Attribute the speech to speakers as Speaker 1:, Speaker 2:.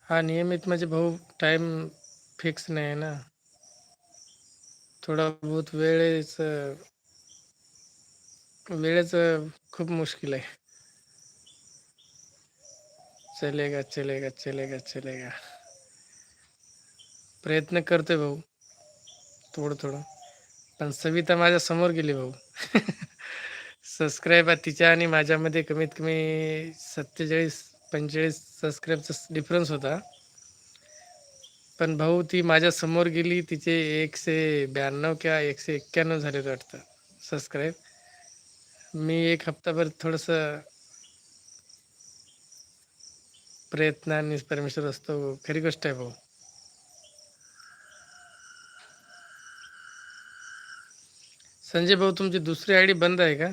Speaker 1: हा नियमित म्हणजे भाऊ टाइम फिक्स नाही आहे ना. थोडा बहुत वेळेचं खूप मुश्किल आहे. चलेगा चलेगा चलेगा चलेगा. प्रयत्न करतोय भाऊ, थोडं थोडं. पण सविता माझ्या समोर गेली भाऊ. सबस्क्राईब तिच्या आणि माझ्यामध्ये कमीत कमी 47-45 सबस्क्राईबचा डिफरन्स होता. पण भाऊ ती माझ्या समोर गेली. तिचे 192 किंवा 191 झालेत वाटतं सबस्क्राईब. मी एक हप्ताभर थोडंसं प्रयत्न आणि परमेश्वर असतो. खरी गोष्ट आहे भाऊ. संजय भाऊ तुमची दुसरी आयडी बंद आहे का?